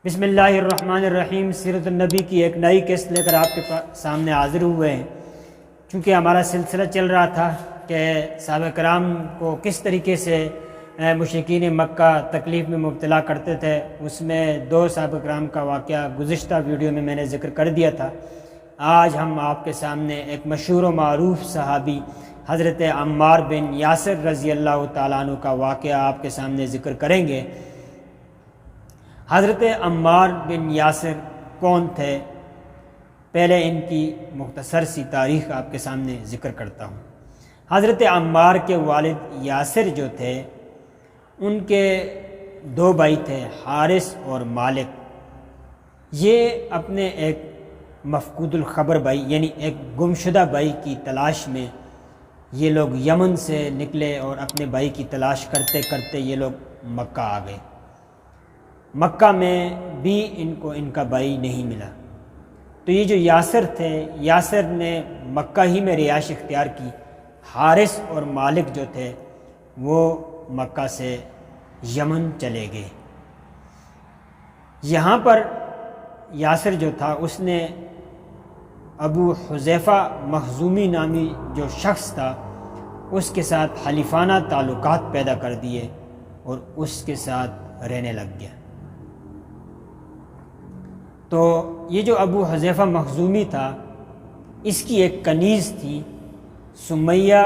بسم اللہ الرحمن الرحیم۔ سیرت النبی کی ایک نئی قسط لے کر آپ کے سامنے حاضر ہوئے ہیں۔ چونکہ ہمارا سلسلہ چل رہا تھا کہ صحابہ کرام کو کس طریقے سے مشرکین مکہ تکلیف میں مبتلا کرتے تھے، اس میں دو صحابہ کرام کا واقعہ گزشتہ ویڈیو میں نے ذکر کر دیا تھا۔ آج ہم آپ کے سامنے ایک مشہور و معروف صحابی حضرت عمار بن یاسر رضی اللہ تعالیٰ عنہ کا واقعہ آپ کے سامنے ذکر کریں گے۔ حضرت عمار بن یاسر کون تھے؟ پہلے ان کی مختصر سی تاریخ آپ کے سامنے ذکر کرتا ہوں۔ حضرت عمار کے والد یاسر جو تھے، ان کے دو بھائی تھے، حارث اور مالک۔ یہ اپنے ایک مفقود الخبر بھائی یعنی ایک گمشدہ بھائی کی تلاش میں یہ لوگ یمن سے نکلے اور اپنے بھائی کی تلاش کرتے کرتے یہ لوگ مکہ آ گئے۔ مکہ میں بھی ان کو ان کا بھائی نہیں ملا، تو یہ جو یاسر تھے، یاسر نے مکہ ہی میں رہائش اختیار کی۔ حارث اور مالک جو تھے وہ مکہ سے یمن چلے گئے۔ یہاں پر یاسر جو تھا، اس نے ابو حذیفہ مخزومی نامی جو شخص تھا اس کے ساتھ حلیفانہ تعلقات پیدا کر دیے اور اس کے ساتھ رہنے لگ گیا۔ تو یہ جو ابو حذیفہ مخزومی تھا، اس کی ایک کنیز تھی سمیہ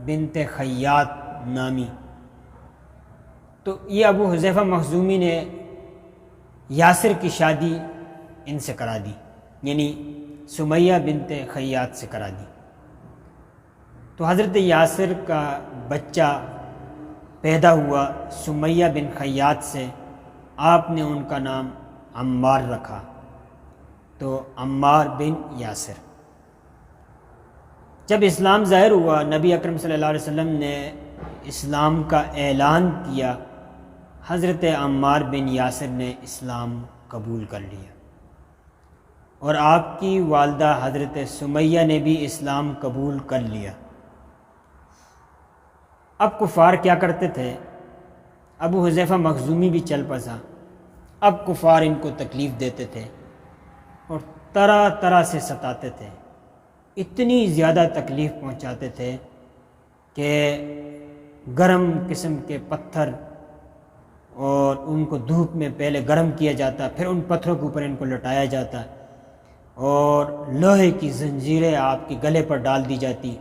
بنت خیاط نامی۔ تو یہ ابو حذیفہ مخزومی نے یاسر کی شادی ان سے کرا دی، یعنی سمیہ بنت خیاط سے کرا دی۔ تو حضرت یاسر کا بچہ پیدا ہوا سمیہ بن خیاط سے، آپ نے ان کا نام عمار رکھا، تو عمار بن یاسر۔ جب اسلام ظاہر ہوا، نبی اکرم صلی اللہ علیہ وسلم نے اسلام کا اعلان کیا، حضرت عمار بن یاسر نے اسلام قبول کر لیا، اور آپ کی والدہ حضرت سمیہ نے بھی اسلام قبول کر لیا۔ اب کفار کیا کرتے تھے؟ ابو حذیفہ مخزومی بھی چل پسا۔ اب کفار ان کو تکلیف دیتے تھے اور طرح طرح سے ستاتے تھے، اتنی زیادہ تکلیف پہنچاتے تھے کہ گرم قسم کے پتھر، اور ان کو دھوپ میں پہلے گرم کیا جاتا، پھر ان پتھروں کے اوپر ان کو لٹایا جاتا، اور لوہے کی زنجیریں آپ کے گلے پر ڈال دی جاتی،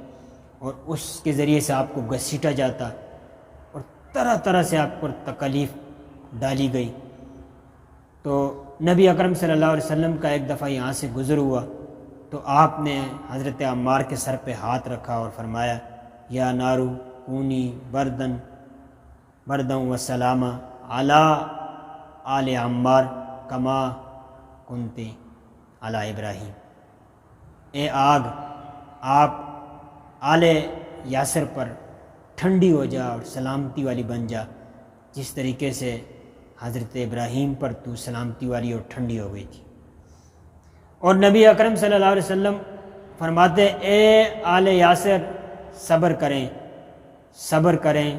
اور اس کے ذریعے سے آپ کو گھسیٹا جاتا، اور طرح طرح سے آپ پر تکلیف ڈالی گئی۔ تو نبی اکرم صلی اللہ علیہ وسلم کا ایک دفعہ یہاں سے گزر ہوا، تو آپ نے حضرت عمار کے سر پہ ہاتھ رکھا اور فرمایا، یا نارو کونی بردن و سلامہ علی آل عمار کما کنتی علی ابراہیم۔ اے آگ، آپ آل یاسر پر ٹھنڈی ہو جا اور سلامتی والی بن جا، جس طریقے سے حضرت ابراہیم پر تو سلامتی والی اور ٹھنڈی ہو گئی تھی۔ اور نبی اکرم صلی اللہ علیہ وسلم فرماتے، اے آل یاسر، صبر کریں صبر کریں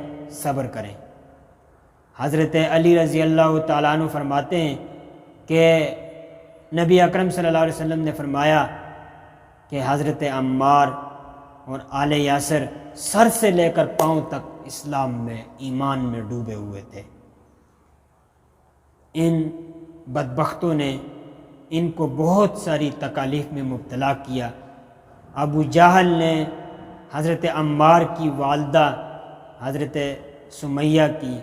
صبر کریں۔ حضرت علی رضی اللہ تعالیٰ عنہ فرماتے ہیں کہ نبی اکرم صلی اللہ علیہ وسلم نے فرمایا کہ حضرت عمار اور آل یاسر سر سے لے کر پاؤں تک اسلام میں، ایمان میں ڈوبے ہوئے تھے۔ ان بدبختوں نے ان کو بہت ساری تکالیف میں مبتلا کیا۔ ابو جہل نے حضرت عمار کی والدہ حضرت سمیہ کی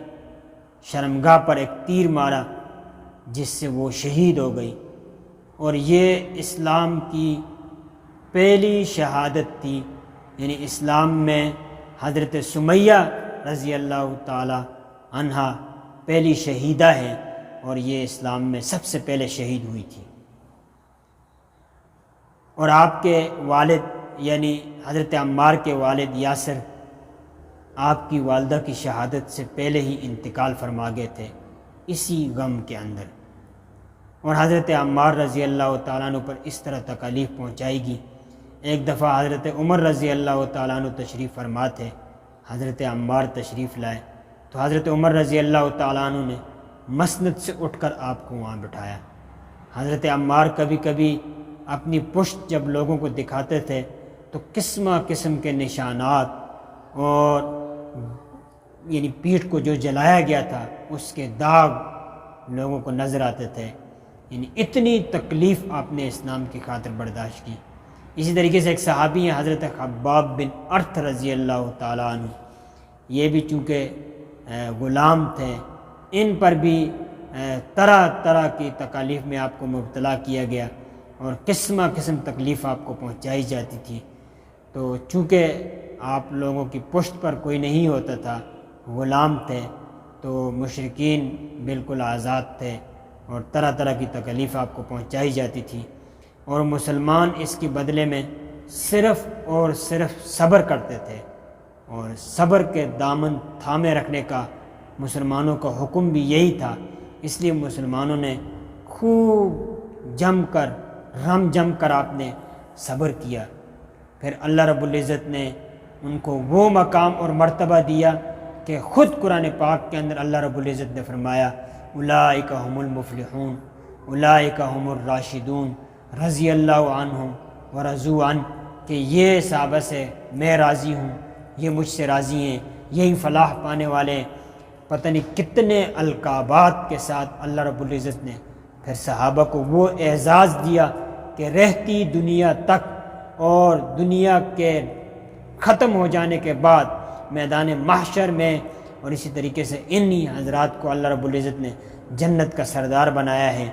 شرمگاہ پر ایک تیر مارا، جس سے وہ شہید ہو گئی، اور یہ اسلام کی پہلی شہادت تھی، یعنی اسلام میں حضرت سمیہ رضی اللہ تعالی عنہا پہلی شہیدہ ہیں، اور یہ اسلام میں سب سے پہلے شہید ہوئی تھی۔ اور آپ کے والد یعنی حضرت عمار کے والد یاسر آپ کی والدہ کی شہادت سے پہلے ہی انتقال فرما گئے تھے، اسی غم کے اندر۔ اور حضرت عمار رضی اللہ تعالیٰ عنہ پر اس طرح تکالیف پہنچائے گی۔ ایک دفعہ حضرت عمر رضی اللہ تعالیٰ عنہ تشریف فرما تھے، حضرت عمار تشریف لائے، تو حضرت عمر رضی اللہ تعالیٰ عنہ نے مسند سے اٹھ کر آپ کو وہاں بٹھایا۔ حضرت عمار کبھی کبھی اپنی پشت جب لوگوں کو دکھاتے تھے تو قسم قسم کے نشانات اور یعنی پیٹھ کو جو جلایا گیا تھا اس کے داغ لوگوں کو نظر آتے تھے۔ یعنی اتنی تکلیف آپ نے اسلام کی خاطر برداشت کی۔ اسی طریقے سے ایک صحابی ہیں حضرت خباب بن ارت رضی اللہ تعالیٰ عنہ، یہ بھی چونکہ غلام تھے، ان پر بھی طرح طرح کی تکالیف میں آپ کو مبتلا کیا گیا اور قسم قسم تکلیف آپ کو پہنچائی جاتی تھی۔ تو چونکہ آپ لوگوں کی پشت پر کوئی نہیں ہوتا تھا، غلام تھے، تو مشرکین بالکل آزاد تھے اور طرح طرح کی تکلیف آپ کو پہنچائی جاتی تھی، اور مسلمان اس کے بدلے میں صرف اور صرف صبر کرتے تھے، اور صبر کے دامن تھامے رکھنے کا مسلمانوں کا حکم بھی یہی تھا۔ اس لیے مسلمانوں نے خوب جم کر آپ نے صبر کیا۔ پھر اللہ رب العزت نے ان کو وہ مقام اور مرتبہ دیا کہ خود قرآن پاک کے اندر اللہ رب العزت نے فرمایا اولئک هم المفلحون اولئک هم الراشدون رضی اللہ عنہم ورضوا عنہ، کہ یہ صحابہ سے میں راضی ہوں، یہ مجھ سے راضی ہیں، یہی فلاح پانے والے۔ پتہ نہیں کتنے القابات کے ساتھ اللہ رب العزت نے پھر صحابہ کو وہ اعزاز دیا کہ رہتی دنیا تک اور دنیا کے ختم ہو جانے کے بعد میدان محشر میں، اور اسی طریقے سے انہی حضرات کو اللہ رب العزت نے جنت کا سردار بنایا ہے،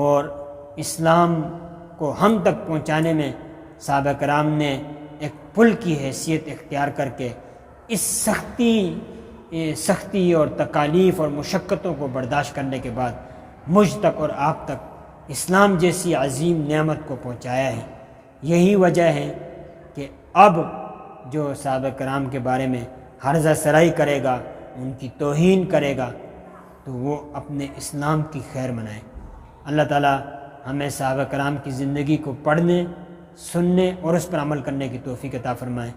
اور اسلام کو ہم تک پہنچانے میں صحابہ کرام نے ایک پل کی حیثیت اختیار کر کے اس سختی اور تکالیف اور مشقتوں کو برداشت کرنے کے بعد مجھ تک اور آپ تک اسلام جیسی عظیم نعمت کو پہنچایا ہے۔ یہی وجہ ہے کہ اب جو صحابہ کرام کے بارے میں ہرزہ سرائی کرے گا، ان کی توہین کرے گا، تو وہ اپنے اسلام کی خیر منائے۔ اللہ تعالی ہمیں صحابہ کرام کی زندگی کو پڑھنے، سننے اور اس پر عمل کرنے کی توفیق عطا فرمائے۔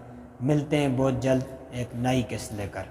ملتے ہیں بہت جلد ایک نئی قسط لے کر۔